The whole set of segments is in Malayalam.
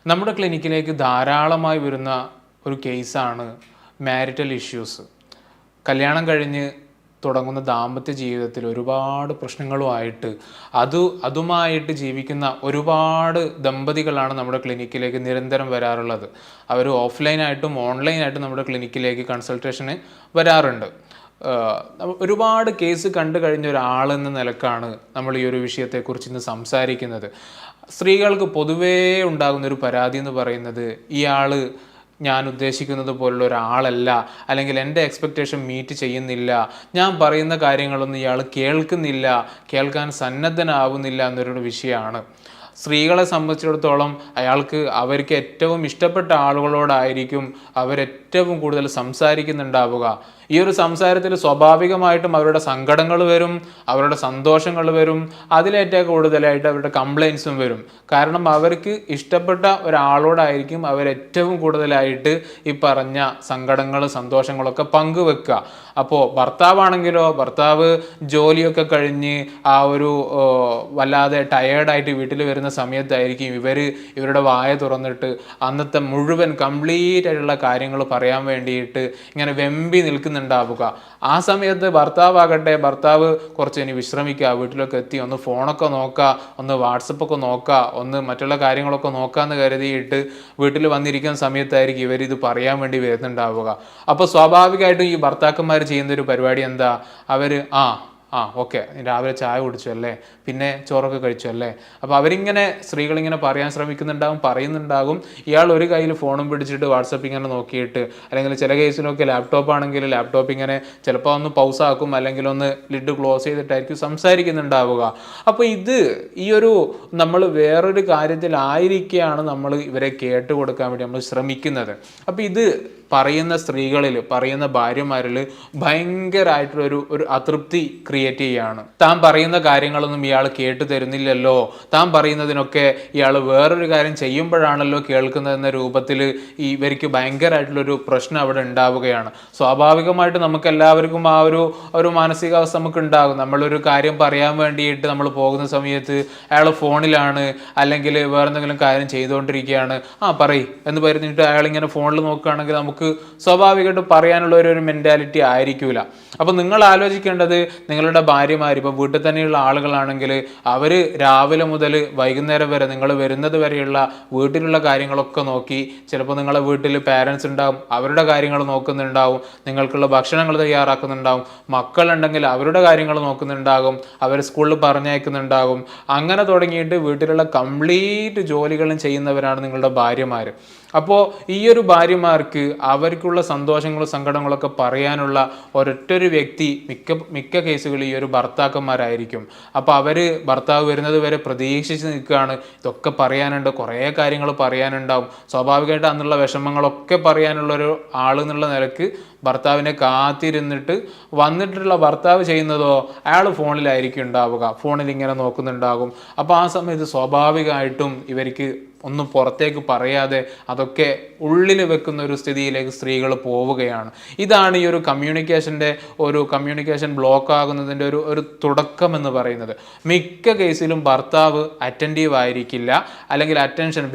നമ്മുടെ ക്ലിനിക്കിലേക്ക് ധാരാളമായി വരുന്ന ഒരു കേസാണ് മാരിറ്റൽ ഇഷ്യൂസ്. കല്യാണം കഴിഞ്ഞ് തുടങ്ങുന്ന ദാമ്പത്യ ജീവിതത്തിൽ ഒരുപാട് പ്രശ്നങ്ങളുമായിട്ട് അതുമായിട്ട് ജീവിക്കുന്ന ഒരുപാട് ദമ്പതികളാണ് നമ്മുടെ ക്ലിനിക്കിലേക്ക് നിരന്തരം വരാറുള്ളത്. അവർ ഓഫ്ലൈനായിട്ടും ഓൺലൈനായിട്ടും നമ്മുടെ ക്ലിനിക്കിലേക്ക് കൺസൾട്ടേഷന് വരാറുണ്ട്. ഒരുപാട് കേസ് കണ്ടു കഴിഞ്ഞ ഒരാളെന്ന നിലക്കാണ് നമ്മൾ ഈ ഒരു വിഷയത്തെക്കുറിച്ച് ഇന്ന് സംസാരിക്കുന്നത്. സ്ത്രീകൾക്ക് പൊതുവേ ഉണ്ടാകുന്ന ഒരു പരാതി എന്ന് പറയുന്നത്, ഇയാൾ ഞാൻ ഉദ്ദേശിക്കുന്നത് പോലുള്ള ഒരാളല്ല, അല്ലെങ്കിൽ എൻ്റെ എക്സ്പെക്റ്റേഷൻ മീറ്റ് ചെയ്യുന്നില്ല, ഞാൻ പറയുന്ന കാര്യങ്ങളൊന്നും ഇയാൾ കേൾക്കുന്നില്ല, കേൾക്കാൻ സന്നദ്ധനാവുന്നില്ല എന്നൊരു വിഷയമാണ്. സ്ത്രീകളെ സംബന്ധിച്ചിടത്തോളം അവർക്ക് ഏറ്റവും ഇഷ്ടപ്പെട്ട ആളുകളോടായിരിക്കും അവരേറ്റവും കൂടുതൽ സംസാരിക്കുന്നുണ്ടാവുക. ഈ ഒരു സംസാരത്തിൽ സ്വാഭാവികമായിട്ടും അവരുടെ സങ്കടങ്ങൾ വരും, അവരുടെ സന്തോഷങ്ങൾ വരും, അതിലേറ്റവും കൂടുതലായിട്ട് അവരുടെ കംപ്ലയിൻസും വരും. കാരണം അവർക്ക് ഇഷ്ടപ്പെട്ട ഒരാളോടായിരിക്കും അവരേറ്റവും കൂടുതലായിട്ട് ഈ പറഞ്ഞ സങ്കടങ്ങൾ സന്തോഷങ്ങളൊക്കെ പങ്കുവെക്കുക. അപ്പോൾ ഭർത്താവ് ജോലിയൊക്കെ കഴിഞ്ഞ് ആ ഒരു വല്ലാതെ ടയേർഡായിട്ട് വീട്ടിൽ വരുന്ന സമയത്തായിരിക്കും ഇവരുടെ വായ തുറന്നിട്ട് അന്നത്തെ മുഴുവൻ കംപ്ലീറ്റ് ആയിട്ടുള്ള കാര്യങ്ങൾ പറയാൻ വേണ്ടിയിട്ട് ഇങ്ങനെ വെമ്പി നിൽക്കുന്നുണ്ടാവുക. ആ സമയത്ത് ഭർത്താവ് കുറച്ച് ഇനി വിശ്രമിക്കുക, വീട്ടിലൊക്കെ എത്തി ഒന്ന് ഫോണൊക്കെ നോക്കുക, ഒന്ന് വാട്സപ്പൊക്കെ നോക്കുക, ഒന്ന് മറ്റുള്ള കാര്യങ്ങളൊക്കെ നോക്കാമെന്ന് കരുതിയിട്ട് വീട്ടിൽ വന്നിരിക്കുന്ന സമയത്തായിരിക്കും ഇവരിത് പറയാൻ വേണ്ടി വരുന്നുണ്ടാവുക. അപ്പോൾ സ്വാഭാവികമായിട്ടും ഈ ഭർത്താക്കന്മാർ ചെയ്യുന്നൊരു പരിപാടി എന്താ, അവർ ഓക്കെ രാവിലെ ചായ കുടിച്ചു അല്ലേ, പിന്നെ ചോറൊക്കെ കഴിച്ചു അല്ലേ. അപ്പോൾ സ്ത്രീകളിങ്ങനെ പറയാൻ പറയുന്നുണ്ടാകും. ഇയാൾ ഒരു കയ്യിൽ ഫോണും പിടിച്ചിട്ട് വാട്സപ്പ് ഇങ്ങനെ നോക്കിയിട്ട്, അല്ലെങ്കിൽ ചില കേസിലൊക്കെ ലാപ്ടോപ്പ് ആണെങ്കിൽ ലാപ്ടോപ്പ് ഇങ്ങനെ ചിലപ്പോൾ ഒന്ന് പൗസാക്കും, അല്ലെങ്കിൽ ഒന്ന് ലിഡ് ക്ലോസ് ചെയ്തിട്ടായിരിക്കും സംസാരിക്കുന്നുണ്ടാവുക. അപ്പോൾ നമ്മൾ വേറൊരു കാര്യത്തിലായിരിക്കുകയാണ് നമ്മൾ ഇവരെ കേട്ടുകൊടുക്കാൻ വേണ്ടി നമ്മൾ ശ്രമിക്കുന്നത്. അപ്പോൾ ഇത് പറയുന്ന ഭാര്യമാരിൽ ഭയങ്കരമായിട്ടുള്ള അതൃപ്തി ക്രിയേറ്റ് ചെയ്യുകയാണ്. താൻ പറയുന്ന കാര്യങ്ങളൊന്നും ഇയാൾ കേട്ടു തരുന്നില്ലല്ലോ, താൻ പറയുന്നതിനൊക്കെ ഇയാൾ വേറൊരു കാര്യം ചെയ്യുമ്പോഴാണല്ലോ കേൾക്കുന്നതെന്ന രൂപത്തിൽ ഇവർക്ക് ഭയങ്കരമായിട്ടുള്ളൊരു പ്രശ്നം അവിടെ ഉണ്ടാവുകയാണ്. സ്വാഭാവികമായിട്ട് നമുക്ക് എല്ലാവർക്കും ആ ഒരു മാനസികാവസ്ഥ നമുക്ക് ഉണ്ടാകും. നമ്മളൊരു കാര്യം പറയാൻ വേണ്ടിയിട്ട് നമ്മൾ പോകുന്ന സമയത്ത് അയാൾ ഫോണിലാണ്, അല്ലെങ്കിൽ വേറെന്തെങ്കിലും കാര്യം ചെയ്തുകൊണ്ടിരിക്കുകയാണ്, പറയ് എന്ന് പറഞ്ഞിട്ട് അയാളിങ്ങനെ ഫോണിൽ നോക്കുകയാണെങ്കിൽ നമുക്ക് സ്വാഭാവികമായിട്ട് പറയാനുള്ള ഒരു മെന്റാലിറ്റി ആയിരിക്കൂല. അപ്പോൾ നിങ്ങൾ ആലോചിക്കേണ്ടത്, നിങ്ങളുടെ ഭാര്യമാർ ഇപ്പോൾ വീട്ടിൽ തന്നെയുള്ള ആളുകളാണെങ്കിൽ അവർ രാവിലെ മുതൽ വൈകുന്നേരം വരെ നിങ്ങൾ വരുന്നത് വരെയുള്ള വീട്ടിലുള്ള കാര്യങ്ങളൊക്കെ നോക്കി, ചിലപ്പോൾ നിങ്ങളുടെ വീട്ടിൽ പാരൻസ് ഉണ്ടാവും, അവരുടെ കാര്യങ്ങൾ നോക്കുന്നുണ്ടാവും, നിങ്ങൾക്കുള്ള ഭക്ഷണങ്ങൾ തയ്യാറാക്കുന്നുണ്ടാവും, മക്കളുണ്ടെങ്കിൽ അവരുടെ കാര്യങ്ങൾ നോക്കുന്നുണ്ടാകും, അവർ സ്കൂളിൽ പറഞ്ഞയക്കുന്നുണ്ടാകും. അങ്ങനെ തുടങ്ങിയിട്ട് വീട്ടിലുള്ള കംപ്ലീറ്റ് ജോലികളും ചെയ്യുന്നവരാണ് നിങ്ങളുടെ ഭാര്യമാർ. അപ്പോൾ ഈ ഒരു ഭാര്യമാർക്ക് അവർക്കുള്ള സന്തോഷങ്ങളും സങ്കടങ്ങളൊക്കെ പറയാനുള്ള ഒരൊറ്റൊരു വ്യക്തി മിക്ക കേസുകളിൽ ഈ ഒരു ഭർത്താക്കന്മാരായിരിക്കും. അപ്പോൾ ഭർത്താവ് വരുന്നത് വരെ പ്രതീക്ഷിച്ച് നിൽക്കുകയാണ്, ഇതൊക്കെ പറയാനുണ്ട്, കുറേ കാര്യങ്ങൾ പറയാനുണ്ടാവും. സ്വാഭാവികമായിട്ട് അന്നുള്ള വിഷമങ്ങളൊക്കെ പറയാനുള്ളൊരു ആളെന്നുള്ള നിലക്ക് ഭർത്താവിനെ കാത്തിരുന്നിട്ട് വന്നിട്ടുള്ള ഭർത്താവ് ചെയ്യുന്നതോ അയാൾ ഫോണിലായിരിക്കും ഉണ്ടാവുക, ഫോണിൽ ഇങ്ങനെ നോക്കുന്നുണ്ടാകും. അപ്പോൾ ആ സമയത്ത് സ്വാഭാവികമായിട്ടും ഇവർക്ക് ഒന്നും പുറത്തേക്ക് പറയാതെ അതൊക്കെ ഉള്ളിൽ വെക്കുന്ന ഒരു സ്ഥിതിയിലേക്ക് സ്ത്രീകൾ പോവുകയാണ്. ഇതാണ് ഈ ഒരു കമ്മ്യൂണിക്കേഷൻ ബ്ലോക്ക് ആകുന്നതിൻ്റെ ഒരു തുടക്കം എന്ന് പറയുന്നത്. മിക്ക കേസിലും ഭർത്താവ് അറ്റൻറ്റീവ് ആയിരിക്കില്ല, അല്ലെങ്കിൽ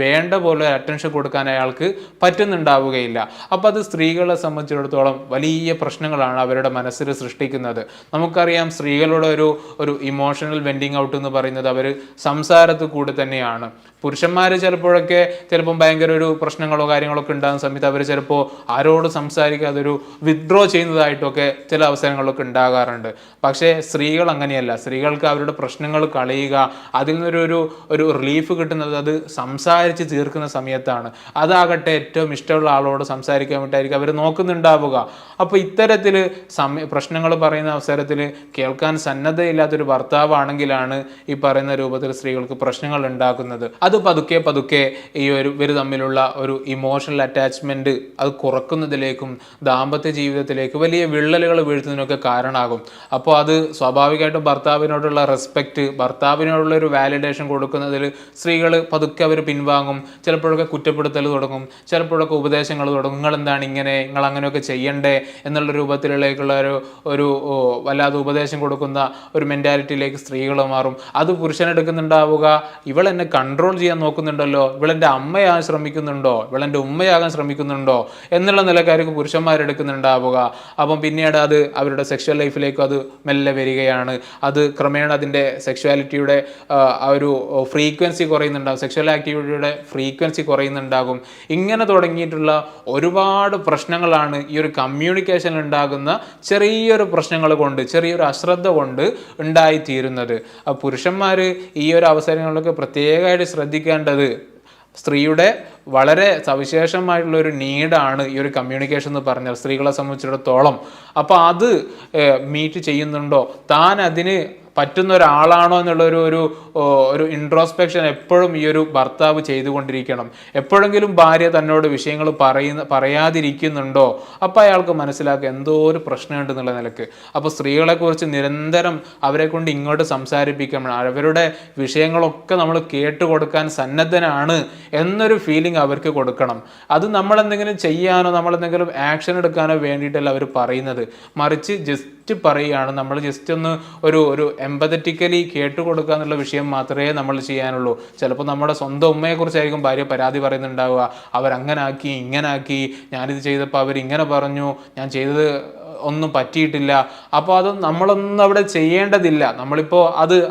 വേണ്ട പോലെ അറ്റൻഷൻ കൊടുക്കാൻ അയാൾക്ക് പറ്റുന്നുണ്ടാവുകയില്ല. അപ്പോൾ അത് സ്ത്രീകളെ സംബന്ധിച്ചിടത്തോളം വലിയ പ്രശ്നങ്ങളാണ് അവരുടെ മനസ്സിൽ സൃഷ്ടിക്കുന്നത്. നമുക്കറിയാം, സ്ത്രീകളുടെ ഒരു ഇമോഷണൽ വെൻഡിങ് ഔട്ട് എന്ന് പറയുന്നത് അവർ സംസാരത്തിൽ കൂടെ തന്നെയാണ്. പുരുഷന്മാർ ചിലപ്പം ഭയങ്കര ഒരു പ്രശ്നങ്ങളോ കാര്യങ്ങളൊക്കെ ഉണ്ടാകുന്ന സമയത്ത് അവർ ചിലപ്പോൾ ആരോട് സംസാരിക്കാതെ ഒരു വിത്ഡ്രോ ചെയ്യുന്നതായിട്ടൊക്കെ ചില അവസരങ്ങളൊക്കെ ഉണ്ടാകാറുണ്ട്. പക്ഷേ സ്ത്രീകൾ അങ്ങനെയല്ല. സ്ത്രീകൾക്ക് അവരുടെ പ്രശ്നങ്ങൾ കളയുക, അതിൽ നിന്നൊരു റിലീഫ് കിട്ടുന്നത് അത് സംസാരിച്ച് തീർക്കുന്ന സമയത്താണ്. അതാകട്ടെ ഏറ്റവും ഇഷ്ടമുള്ള ആളോട് സംസാരിക്കാൻ വേണ്ടിയിട്ടായിരിക്കും അവർ നോക്കുന്നുണ്ടാവുക. അപ്പോൾ ഇത്തരത്തിൽ പ്രശ്നങ്ങൾ പറയുന്ന അവസരത്തിൽ കേൾക്കാൻ സന്നദ്ധയില്ലാത്തൊരു ഭർത്താവാണെങ്കിലാണ് ഈ പറയുന്ന രൂപത്തിൽ സ്ത്രീകൾക്ക് പ്രശ്നങ്ങൾ ഉണ്ടാക്കുന്നത്. അത് പതുക്കെ ഇവർ തമ്മിലുള്ള ഒരു ഇമോഷണൽ അറ്റാച്ച്മെന്റ് അത് കുറക്കുന്നതിലേക്കും ദാമ്പത്യ ജീവിതത്തിലേക്ക് വലിയ വിള്ളലുകൾ വീഴ്ത്തുന്നതിനൊക്കെ കാരണമാകും. അപ്പോൾ അത് സ്വാഭാവികമായിട്ടും ഭർത്താവിനോടുള്ള റെസ്പെക്റ്റ്, ഭർത്താവിനോടുള്ള ഒരു വാലിഡേഷൻ കൊടുക്കുന്നതിൽ സ്ത്രീകൾ പതുക്കെ അവർ പിൻവാങ്ങും. ചിലപ്പോഴൊക്കെ കുറ്റപ്പെടുത്തൽ തുടങ്ങും, ചിലപ്പോഴൊക്കെ ഉപദേശങ്ങൾ തുടങ്ങും. നിങ്ങൾ എന്താണ് ഇങ്ങനെ, നിങ്ങൾ അങ്ങനെയൊക്കെ ചെയ്യണ്ടേ എന്നുള്ള രൂപത്തിലേക്കുള്ള ഒരു വല്ലാതെ ഉപദേശം കൊടുക്കുന്ന ഒരു മെന്റാലിറ്റിയിലേക്ക് സ്ത്രീകൾ മാറും. അത് പുരുഷനെടുക്കുന്നുണ്ടാവുക, ഇവൾ എന്നെ കൺട്രോൾ ചെയ്യാൻ നോക്കുന്നുണ്ടല്ലോ, ഇവളെൻ്റെ അമ്മയാകാൻ ശ്രമിക്കുന്നുണ്ടോ, ഇവളെൻ്റെ ഉമ്മയാകാൻ ശ്രമിക്കുന്നുണ്ടോ എന്നുള്ള നിലക്കാർക്ക് പുരുഷന്മാരെടുക്കുന്നുണ്ടാവുക. അപ്പം പിന്നീട് അത് അവരുടെ സെക്ഷൽ ലൈഫിലേക്ക് അത് മെല്ലെ വരികയാണ്. അത് ക്രമേണ അതിൻ്റെ സെക്ഷുവാലിറ്റിയുടെ ആ ഒരു ഫ്രീക്വൻസി കുറയുന്നുണ്ടാകും, സെക്ഷൽ ആക്ടിവിറ്റിയുടെ ഫ്രീക്വൻസി കുറയുന്നുണ്ടാകും. ഇങ്ങനെ തുടങ്ങിയിട്ടുള്ള ഒരുപാട് പ്രശ്നങ്ങളാണ് ഈ ഒരു കമ്മ്യൂണിക്കേഷനിൽ ഉണ്ടാകുന്ന ചെറിയൊരു പ്രശ്നങ്ങൾ കൊണ്ട്, ചെറിയൊരു അശ്രദ്ധ കൊണ്ട് ഉണ്ടായിത്തീരുന്നത്. പുരുഷന്മാർ ഈ ഒരു അവസരങ്ങളിലൊക്കെ പ്രത്യേകമായിട്ട് ശ്രദ്ധിക്കേണ്ടത് സ്ത്രീയുടെ വളരെ സവിശേഷമായിട്ടുള്ള ഒരു നീഡാണ് ഈ ഒരു കമ്മ്യൂണിക്കേഷൻ എന്ന് പറഞ്ഞാൽ സ്ത്രീകളെ സംബന്ധിച്ചിടത്തോളം. അപ്പോൾ അത് മീറ്റ് ചെയ്യുന്നുണ്ടോ, താൻ അതിന് പറ്റുന്ന ഒരാളാണോ എന്നുള്ളൊരു ഒരു ഒരു ഇൻട്രോസ്പെക്ഷൻ എപ്പോഴും ഈ ഒരു ഭർത്താവ് ചെയ്തുകൊണ്ടിരിക്കണം. എപ്പോഴെങ്കിലും ഭാര്യ തന്നോട് വിഷയങ്ങൾ പറയാതിരിക്കുന്നുണ്ടോ, അപ്പോൾ അയാൾക്ക് മനസ്സിലാക്കുക എന്തോ ഒരു പ്രശ്നമുണ്ട് എന്നുള്ള നിലക്ക്. അപ്പോൾ സ്ത്രീകളെക്കുറിച്ച് നിരന്തരം അവരെ കൊണ്ട് ഇങ്ങോട്ട് സംസാരിപ്പിക്കണം, അവരുടെ വിഷയങ്ങളൊക്കെ നമ്മൾ കേട്ടുകൊടുക്കാൻ സന്നദ്ധനാണ് എന്നൊരു ഫീലിംഗ് അവർക്ക് കൊടുക്കണം. അത് നമ്മളെന്തെങ്കിലും ചെയ്യാനോ നമ്മളെന്തെങ്കിലും ആക്ഷൻ എടുക്കാനോ വേണ്ടിയിട്ടല്ല അവർ പറയുന്നത്, മറിച്ച് ജസ്റ്റ് പറയുകയാണ്. നമ്മൾ ജസ്റ്റ് ഒന്ന് ഒരു എമ്പതറ്റിക്കലി കേട്ടുകൊടുക്കുക എന്നുള്ള വിഷയം മാത്രമേ നമ്മൾ ചെയ്യാനുള്ളൂ. ചിലപ്പോൾ നമ്മുടെ സ്വന്തം ഉമ്മയെക്കുറിച്ചായിരിക്കും ഭാര്യ പരാതി പറയുന്നുണ്ടാവുക, അവരങ്ങനാക്കി ഇങ്ങനാക്കി, ഞാനിത് ചെയ്തപ്പോൾ അവരിങ്ങനെ പറഞ്ഞു, ഞാൻ ചെയ്തത് ഒന്നും പറ്റിയിട്ടില്ല. അപ്പോൾ അത് നമ്മളൊന്നും അവിടെ ചെയ്യേണ്ടതില്ല. നമ്മളിപ്പോൾ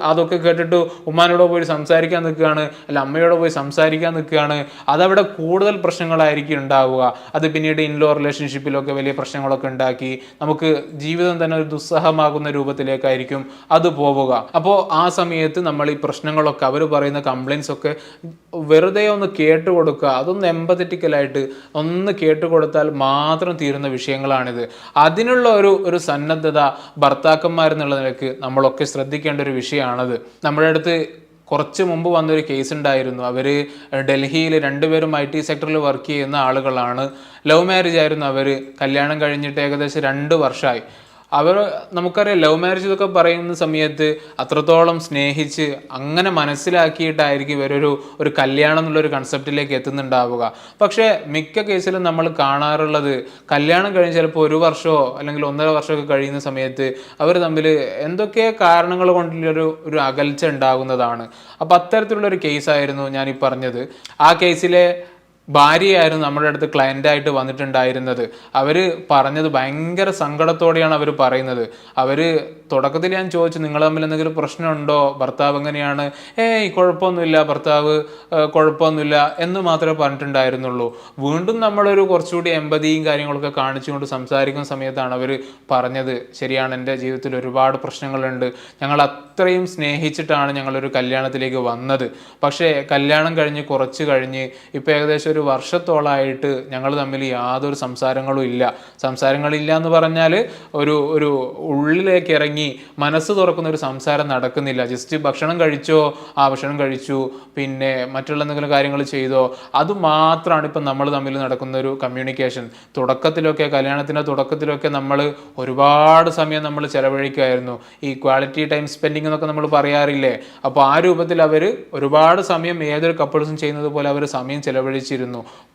അതൊക്കെ കേട്ടിട്ട് ഉമ്മാനോട് പോയി സംസാരിക്കാൻ നിൽക്കുകയാണ്, അല്ല അമ്മയോട് പോയി സംസാരിക്കാൻ നിൽക്കുകയാണ്, അതവിടെ കൂടുതൽ പ്രശ്നങ്ങളായിരിക്കും ഉണ്ടാവുക. അത് പിന്നീട് ഇൻലോ റിലേഷൻഷിപ്പിലൊക്കെ വലിയ പ്രശ്നങ്ങളൊക്കെ ഉണ്ടാക്കി നമുക്ക് ജീവിതം തന്നെ ഒരു ദുസ്സഹമാകുന്ന രൂപത്തിലേക്കായിരിക്കും അത് പോവുക. അപ്പോൾ ആ സമയത്ത് നമ്മൾ ഈ പ്രശ്നങ്ങളൊക്കെ, അവർ പറയുന്ന കംപ്ലയിൻസ് ഒക്കെ വെറുതെ ഒന്ന് കേട്ടുകൊടുക്കുക, അതൊന്ന് എമ്പതറ്റിക്കലായിട്ട് ഒന്ന് കേട്ടുകൊടുത്താൽ മാത്രം തീരുന്ന വിഷയങ്ങളാണിത്. അതിനുള്ള ഒരു സന്നദ്ധത ഭർത്താക്കന്മാരെന്നുള്ള നിലക്ക് നമ്മളൊക്കെ ശ്രദ്ധിക്കേണ്ട ഒരു വിഷയമാണത്. നമ്മുടെ അടുത്ത് കുറച്ച് മുമ്പ് വന്നൊരു കേസ് ഉണ്ടായിരുന്നു. അവർ ഡൽഹിയിൽ രണ്ടുപേരും IT സെക്ടറിൽ വർക്ക് ചെയ്യുന്ന ആളുകളാണ്. ലവ് മാരേജ് ആയിരുന്നു. അവർ കല്യാണം കഴിഞ്ഞിട്ട് ഏകദേശം 2 വർഷമായി. നമുക്കറിയാം, ലവ് മാരേജ് ഇതൊക്കെ പറയുന്ന സമയത്ത് അത്രത്തോളം സ്നേഹിച്ച് അങ്ങനെ മനസ്സിലാക്കിയിട്ടായിരിക്കും ഇവരൊരു കല്യാണം എന്നുള്ളൊരു കൺസെപ്റ്റിലേക്ക് എത്തുന്നുണ്ടാവുക. പക്ഷേ മിക്ക കേസിലും നമ്മൾ കാണാറുള്ളത് കല്യാണം കഴിഞ്ഞ് ചിലപ്പോൾ 1 വർഷമോ അല്ലെങ്കിൽ 1.5 വർഷമൊക്കെ കഴിയുന്ന സമയത്ത് അവർ തമ്മിൽ എന്തൊക്കെ കാരണങ്ങൾ കൊണ്ടുള്ളൊരു അകൽച്ച ഉണ്ടാകുന്നതാണ്. അപ്പോൾ അത്തരത്തിലുള്ളൊരു കേസായിരുന്നു ഞാൻ ഈ പറഞ്ഞത്. ആ കേസിലെ ഭാര്യയായിരുന്നു നമ്മുടെ അടുത്ത് ക്ലയൻ്റായിട്ട് വന്നിട്ടുണ്ടായിരുന്നത്. അവർ പറഞ്ഞത് ഭയങ്കര സങ്കടത്തോടെയാണ് അവർ പറയുന്നത്. അവർ തുടക്കത്തിൽ ഞാൻ ചോദിച്ചു, നിങ്ങൾ തമ്മിൽ എന്തെങ്കിലും പ്രശ്നമുണ്ടോ, ഭർത്താവ് എങ്ങനെയാണ്? കുഴപ്പമൊന്നുമില്ല, ഭർത്താവ് കുഴപ്പമൊന്നുമില്ല എന്ന് മാത്രമേ പറഞ്ഞിട്ടുണ്ടായിരുന്നുള്ളൂ. വീണ്ടും നമ്മളൊരു കുറച്ചുകൂടി എമ്പതിയും കാര്യങ്ങളൊക്കെ കാണിച്ചുകൊണ്ട് സംസാരിക്കുന്ന സമയത്താണ് അവർ പറഞ്ഞത്, ശരിയാണ്, എൻ്റെ ജീവിതത്തിൽ ഒരുപാട് പ്രശ്നങ്ങളുണ്ട്, ഞങ്ങൾ അത്രയും സ്നേഹിച്ചിട്ടാണ് ഞങ്ങളൊരു കല്യാണത്തിലേക്ക് വന്നത്. പക്ഷേ കല്യാണം കഴിഞ്ഞ് കുറച്ച് കഴിഞ്ഞ് ഇപ്പോൾ ഏകദേശം 1 വർഷത്തോളമായിട്ട് ഞങ്ങൾ തമ്മിൽ യാതൊരു സംസാരങ്ങളില്ല എന്ന് പറഞ്ഞാൽ ഒരു ഉള്ളിലേക്ക് ഇറങ്ങി മനസ്സ് തുറക്കുന്ന ഒരു സംസാരം നടക്കുന്നില്ല. ജസ്റ്റ് ഭക്ഷണം കഴിച്ചോ, ഭക്ഷണം കഴിച്ചു, പിന്നെ മറ്റുള്ള എന്തെങ്കിലും കാര്യങ്ങൾ ചെയ്തോ, അത് മാത്രമാണ് ഇപ്പം നമ്മൾ തമ്മിൽ നടക്കുന്ന ഒരു കമ്മ്യൂണിക്കേഷൻ. കല്യാണത്തിൻ്റെ തുടക്കത്തിലൊക്കെ നമ്മൾ ഒരുപാട് സമയം നമ്മൾ ചിലവഴിക്കുമായിരുന്നു. ഈ ക്വാളിറ്റി ടൈം സ്പെൻഡിങ് എന്നൊക്കെ നമ്മൾ പറയാറില്ലേ. അപ്പോൾ ആ രൂപത്തിൽ അവർ ഒരുപാട് സമയം ഏതൊരു കപ്പിൾസും ചെയ്യുന്നത് പോലെ അവർ സമയം ചിലവഴിച്ചിരുന്നു.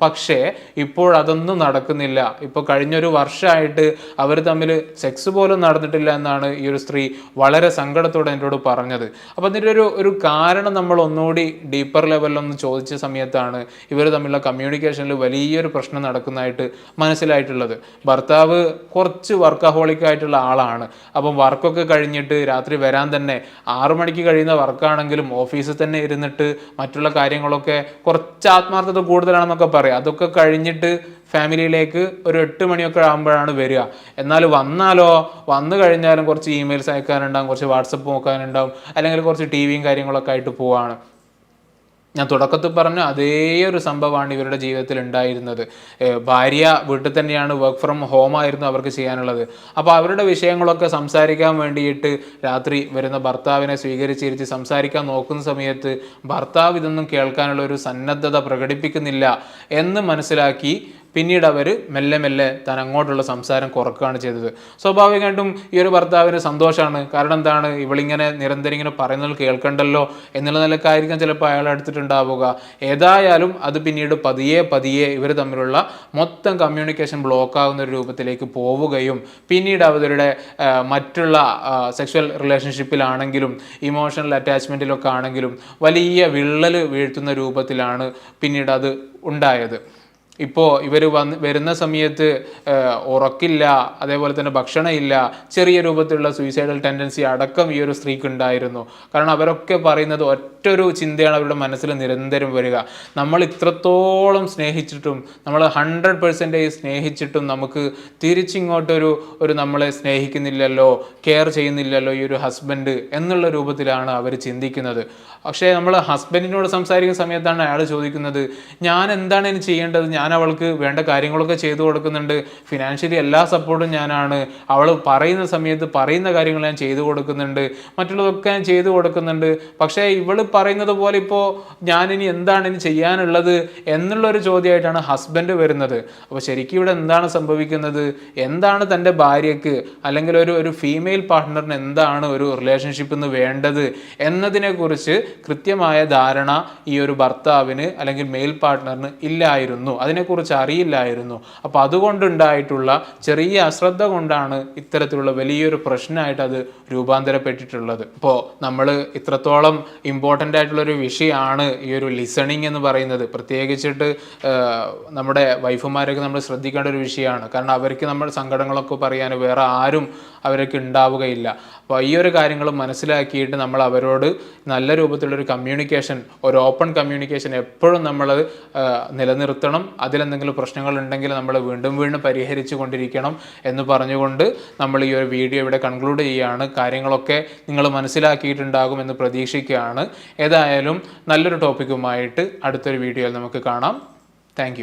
പക്ഷേ ഇപ്പോൾ അതൊന്നും നടക്കുന്നില്ല. ഇപ്പോൾ കഴിഞ്ഞൊരു വർഷമായിട്ട് അവർ തമ്മിൽ സെക്സ് പോലും നടന്നിട്ടില്ല എന്നാണ് ഈ ഒരു സ്ത്രീ വളരെ സങ്കടത്തോടെ എന്നോട് പറഞ്ഞത്. അപ്പോൾ അതിൻ്റെ ഒരു കാരണം നമ്മൾ ഒന്നുകൂടി ഡീപ്പർ ലെവലിലൊന്ന് ചോദിച്ച സമയത്താണ് ഇവർ തമ്മിലുള്ള കമ്മ്യൂണിക്കേഷനിൽ വലിയൊരു പ്രശ്നം നടക്കുന്നതായിട്ട് മനസ്സിലായിട്ടുള്ളത്. ഭർത്താവ് കുറച്ച് വർക്കഹോളിക് ആയിട്ടുള്ള ആളാണ്. അപ്പം വർക്കൊക്കെ കഴിഞ്ഞിട്ട് രാത്രി വരാൻ തന്നെ 6 മണിക്ക് കഴിയുന്ന വർക്കാണെങ്കിലും ഓഫീസിൽ തന്നെ ഇരുന്നിട്ട് മറ്റുള്ള കാര്യങ്ങളൊക്കെ കുറച്ച് ആത്മാർത്ഥത കൂടുതലാണെന്നൊക്കെ പറയാം. അതൊക്കെ കഴിഞ്ഞിട്ട് ഫാമിലിയിലേക്ക് ഒരു 8 മണിയൊക്കെ ആകുമ്പോഴാണ് വരിക. എന്നാൽ വന്നു കഴിഞ്ഞാലും കുറച്ച് ഇമെയിൽസ് അയക്കാനുണ്ടാകും, കുറച്ച് വാട്സപ്പ് നോക്കാനുണ്ടാകും, അല്ലെങ്കിൽ കുറച്ച് TVയും കാര്യങ്ങളൊക്കെ ആയിട്ട് പോവാണ്. ഞാൻ തുടക്കത്തിൽ പറഞ്ഞ അതേ ഒരു സംഭവമാണ് ഇവരുടെ ജീവിതത്തിൽ ഉണ്ടായിരുന്നത്. ഭാര്യ വീട്ടിൽ തന്നെയാണ്, വർക്ക് ഫ്രം ഹോം ആയിരുന്നു അവർക്ക് ചെയ്യാനുള്ളത്. അപ്പോൾ അവരുടെ വിഷയങ്ങളൊക്കെ സംസാരിക്കാൻ വേണ്ടിയിട്ട് രാത്രി വരുന്ന ഭർത്താവിനെ സ്വീകരിച്ചിരുത്തി സംസാരിക്കാൻ നോക്കുന്ന സമയത്ത് ഭർത്താവ് ഇതൊന്നും കേൾക്കാനുള്ള ഒരു സന്നദ്ധത പ്രകടിപ്പിക്കുന്നില്ല എന്ന് മനസ്സിലാക്കി പിന്നീട് അവർ മെല്ലെ മെല്ലെ താൻ അങ്ങോട്ടുള്ള സംസാരം കുറക്കുകയാണ് ചെയ്തത്. സ്വാഭാവികമായിട്ടും ഈ ഒരു ഭർത്താവിന് സന്തോഷമാണ്. കാരണം എന്താണ്, ഇവളിങ്ങനെ നിരന്തരം ഇങ്ങനെ പറയുന്നത് കേൾക്കണ്ടല്ലോ എന്നുള്ള നിലക്കായിരിക്കും ചിലപ്പോൾ അയാൾ എടുത്തിട്ടുണ്ടാവുക. ഏതായാലും അത് പിന്നീട് പതിയെ പതിയെ ഇവർ തമ്മിലുള്ള മൊത്തം കമ്മ്യൂണിക്കേഷൻ ബ്ലോക്ക് ആകുന്ന ഒരു രൂപത്തിലേക്ക് പോവുകയും പിന്നീട് അവരുടെ മറ്റുള്ള സെക്ഷൽ റിലേഷൻഷിപ്പിലാണെങ്കിലും ഇമോഷണൽ അറ്റാച്ച്മെൻറ്റിലൊക്കെ ആണെങ്കിലും വലിയ വിള്ളൽ വീഴ്ത്തുന്ന രൂപത്തിലാണ് പിന്നീട് അത് ഉണ്ടായത്. ഇപ്പോൾ ഇവർ വരുന്ന സമയത്ത് ഉറക്കില്ല, അതേപോലെ തന്നെ ഭക്ഷണമില്ല, ചെറിയ രൂപത്തിലുള്ള സൂയിസൈഡൽ ടെൻഡൻസി അടക്കം ഈ ഒരു സ്ത്രീക്ക് ഉണ്ടായിരുന്നു. കാരണം അവരൊക്കെ പറയുന്നത് ഒറ്റൊരു ചിന്തയാണ് അവരുടെ മനസ്സിൽ നിരന്തരം വരിക, നമ്മൾ ഇത്രത്തോളം സ്നേഹിച്ചിട്ടും, നമ്മൾ 100% സ്നേഹിച്ചിട്ടും നമുക്ക് തിരിച്ചിങ്ങോട്ടൊരു നമ്മളെ സ്നേഹിക്കുന്നില്ലല്ലോ, കെയർ ചെയ്യുന്നില്ലല്ലോ ഈ ഒരു ഹസ്ബൻഡ് എന്നുള്ള രൂപത്തിലാണ് അവർ ചിന്തിക്കുന്നത്. പക്ഷേ നമ്മൾ ഹസ്ബൻഡിനോട് സംസാരിക്കുന്ന സമയത്താണ് അയാൾ ചോദിക്കുന്നത്, ഞാൻ എന്താണ് ഇനി ചെയ്യേണ്ടത്, ഞാൻ അവൾക്ക് വേണ്ട കാര്യങ്ങളൊക്കെ ചെയ്തു കൊടുക്കുന്നുണ്ട്, ഫിനാൻഷ്യലി എല്ലാ സപ്പോർട്ടും ഞാനാണ്, അവൾ പറയുന്ന സമയത്ത് പറയുന്ന കാര്യങ്ങൾ ഞാൻ ചെയ്തു കൊടുക്കുന്നുണ്ട്, മറ്റുള്ളതൊക്കെ ഞാൻ ചെയ്തു കൊടുക്കുന്നുണ്ട്, പക്ഷേ ഇവൾ പറയുന്നത് പോലെ ഇപ്പോൾ ഞാനിനി എന്താണ് ഇനി ചെയ്യാനുള്ളത് എന്നുള്ളൊരു ചോദ്യമായിട്ടാണ് ഹസ്ബൻഡ് വരുന്നത്. അപ്പോൾ ശരിക്കും ഇവിടെ എന്താണ് സംഭവിക്കുന്നത്, എന്താണ് തൻ്റെ ഭാര്യയ്ക്ക് അല്ലെങ്കിൽ ഒരു ഫീമെയിൽ പാർട്ട്ണറിന് എന്താണ് ഒരു റിലേഷൻഷിപ്പിൽ നിന്ന് വേണ്ടത് എന്നതിനെക്കുറിച്ച് കൃത്യമായ ധാരണ ഈ ഒരു ഭർത്താവിന് അല്ലെങ്കിൽ മെയിൽ പാർട്ട്ണറിന് ഇല്ലായിരുന്നു, അതിനെക്കുറിച്ച് അറിയില്ലായിരുന്നു. അപ്പോൾ അതുകൊണ്ടുണ്ടായിട്ടുള്ള ചെറിയ അശ്രദ്ധ കൊണ്ടാണ് ഇത്തരത്തിലുള്ള വലിയൊരു പ്രശ്നമായിട്ട് അത് രൂപാന്തരപ്പെട്ടിട്ടുള്ളത്. ഇപ്പോൾ നമ്മൾ ഇത്രത്തോളം ഇമ്പോർട്ടൻ്റ് ആയിട്ടുള്ളൊരു വിഷയമാണ് ഈ ഒരു ലിസണിങ് എന്ന് പറയുന്നത്. പ്രത്യേകിച്ചിട്ട് നമ്മുടെ വൈഫുമാരൊക്കെ നമ്മൾ ശ്രദ്ധിക്കേണ്ട ഒരു വിഷയമാണ്. കാരണം അവർക്ക് നമ്മൾ സങ്കടങ്ങളൊക്കെ പറയാൻ വേറെ ആരും അവർക്ക് ഉണ്ടാവുകയില്ല. അപ്പോൾ ഈ ഒരു കാര്യങ്ങൾ മനസ്സിലാക്കിയിട്ട് നമ്മൾ അവരോട് നല്ല രൂപത്തിലുള്ളൊരു കമ്മ്യൂണിക്കേഷൻ, ഒരു ഓപ്പൺ കമ്മ്യൂണിക്കേഷൻ എപ്പോഴും നമ്മൾ നിലനിർത്തണം. അതിലെന്തെങ്കിലും പ്രശ്നങ്ങൾ ഉണ്ടെങ്കിൽ നമ്മൾ വീണ്ടും വീണ്ടും പരിഹരിച്ചു കൊണ്ടിരിക്കണം എന്ന് പറഞ്ഞുകൊണ്ട് നമ്മൾ ഈ ഒരു വീഡിയോ ഇവിടെ കൺക്ലൂഡ് ചെയ്യുകയാണ്. കാര്യങ്ങളൊക്കെ നിങ്ങൾ മനസ്സിലാക്കിയിട്ടുണ്ടാകുമെന്ന് പ്രതീക്ഷിക്കുകയാണ്. ഏതായാലും നല്ലൊരു ടോപ്പിക്കുമായിട്ട് അടുത്തൊരു വീഡിയോയിൽ നമുക്ക് കാണാം. താങ്ക്